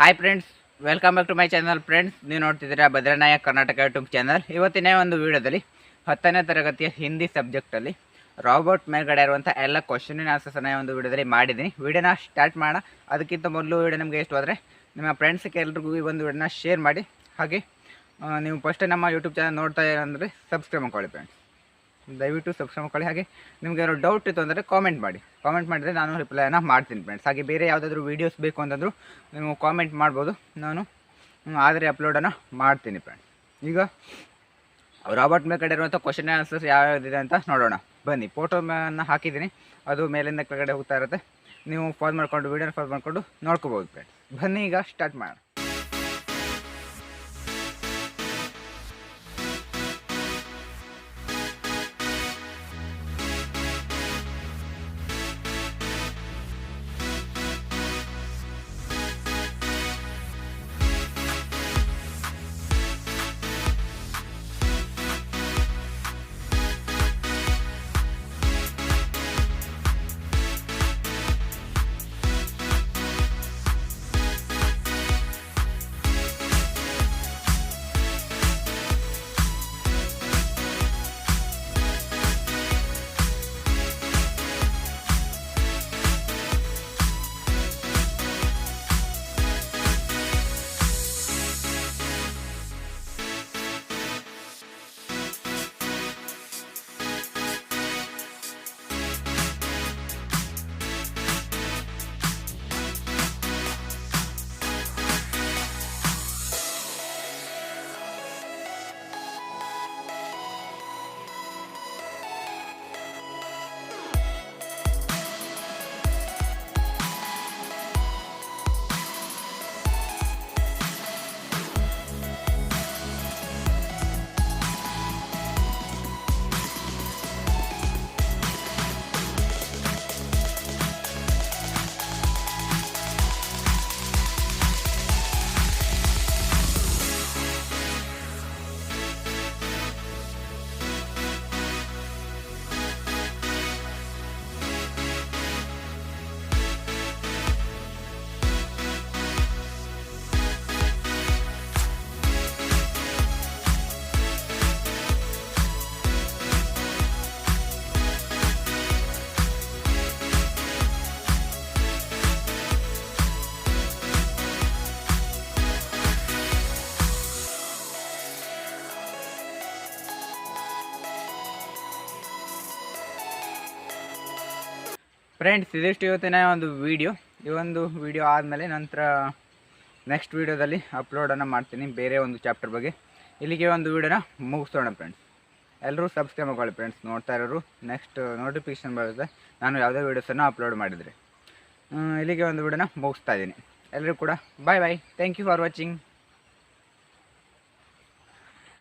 Hi friends, welcome back to my channel. Friends, ನೀವು ನೋಡ್ತಿದ್ದೀರಾ ಭದ್ರನಾಯಕ್ Karnataka YouTube channel. ಇವತ್ತಿನ ಒಂದು ವಿಡಿಯೋದಲ್ಲಿ 10ನೇ ತರಗತಿಯ ಹಿಂದಿ ಸಬ್ಜೆಕ್ಟಲ್ಲಿ ರಾಬರ್ಟ್ ಮೇಲ್ಗಡೆ ಇರುವಂಥ ಎಲ್ಲ ಕ್ವಶನಿನ ಆನ್ಸರ್ಸನ್ನ ಒಂದು ವಿಡಿಯೋದಲ್ಲಿ ಮಾಡಿದ್ದೀನಿ. ವಿಡಿಯೋನ ಸ್ಟಾರ್ಟ್ ಮಾಡೋಣ. ಅದಕ್ಕಿಂತ ಮೊದಲು ವಿಡಿಯೋ ನಿಮಗೆ ಇಷ್ಟವಾದರೆ ನಿಮ್ಮ ಫ್ರೆಂಡ್ಸ್ಗೆ ಎಲ್ರಿಗೂ ಈ ಒಂದು ವಿಡಿಯೋನ ಶೇರ್ ಮಾಡಿ. ಹಾಗೆ ನೀವು ಫಸ್ಟ್ ನಮ್ಮ ಯೂಟ್ಯೂಬ್ ಚಾನಲ್ ನೋಡ್ತಾ ಅಂದರೆ ಸಬ್ಸ್ಕ್ರೈಬ್ ಮಾಡ್ಕೊಳ್ಳಿ ಫ್ರೆಂಡ್ಸ್. ದಯವಿಟ್ಟು ಸಬ್ಸ್ಕ್ರೈಬ್ ಮಾಡ್ಕೊಳ್ಳಿ. ಹಾಗೆ ನಿಮಗೆ ಏನೋ ಡೌಟ್ ಇತ್ತು ಅಂದರೆ ಕಾಮೆಂಟ್ ಮಾಡಿದರೆ ನಾನು ರಿಪ್ಲೈನ ಮಾಡ್ತೀನಿ ಫ್ರೆಂಡ್ಸ್. ಹಾಗೆ ಬೇರೆ ಯಾವುದಾದ್ರೂ ವೀಡಿಯೋಸ್ ಬೇಕು ಅಂತಂದರೂ ನೀವು ಕಾಮೆಂಟ್ ಮಾಡ್ಬೋದು, ನಾನು ಆದರೆ ಅಪ್ಲೋಡನ್ನು ಮಾಡ್ತೀನಿ ಫ್ರೆಂಡ್ಸ್. ಈಗ ರಾಬರ್ಟ್ ಮೇಲ್ಗಡೆ ಇರುವಂಥ ಕ್ವಶನ್ ಆನ್ಸರ್ಸ್ ಯಾವ್ಯಾವುದಿದೆ ಅಂತ ನೋಡೋಣ ಬನ್ನಿ. ಫೋಟೋನ ಹಾಕಿದ್ದೀನಿ, ಅದು ಮೇಲಿಂದ ಕೆಳಗಡೆ ಹೋಗ್ತಾ ಇರುತ್ತೆ. ನೀವು ಫಾಲೋ ಮಾಡಿಕೊಂಡು ವೀಡಿಯೋನ ಫಾಲೋ ಮಾಡಿಕೊಂಡು ನೋಡ್ಕೋಬೋದು ಫ್ರೆಂಡ್ಸ್. ಬನ್ನಿ ಈಗ ಸ್ಟಾರ್ಟ್ ಮಾಡೋಣ. ಫ್ರೆಂಡ್ಸ್, ಇದಿಷ್ಟು ಇವತ್ತಿನ ಒಂದು ವಿಡಿಯೋ. ಈ ಒಂದು ವಿಡಿಯೋ ಆದಮೇಲೆ ನಂತರ ನೆಕ್ಸ್ಟ್ ವೀಡಿಯೋದಲ್ಲಿ ಅಪ್ಲೋಡನ್ನು ಮಾಡ್ತೀನಿ ಬೇರೆ ಒಂದು ಚಾಪ್ಟರ್ ಬಗ್ಗೆ. ಇಲ್ಲಿಗೆ ಒಂದು ವಿಡಿಯೋನ ಮುಗಿಸೋಣ ಫ್ರೆಂಡ್ಸ್. ಎಲ್ಲರೂ ಸಬ್ಸ್ಕ್ರೈಬ್ ಮಾಡ್ಕೊಳ್ಳಿ ಫ್ರೆಂಡ್ಸ್. ನೋಡ್ತಾ ಇರೋರು ನೆಕ್ಸ್ಟ್ ನೋಟಿಫಿಕೇಷನ್ ಬರುತ್ತೆ ನಾನು ಯಾವುದೇ ವೀಡಿಯೋಸನ್ನು ಅಪ್ಲೋಡ್ ಮಾಡಿದರೆ. ಇಲ್ಲಿಗೆ ಒಂದು ವಿಡಿಯೋನ ಮುಗಿಸ್ತಾ ಇದ್ದೀನಿ. ಎಲ್ಲರೂ ಕೂಡ bye bye. Thank you for watching.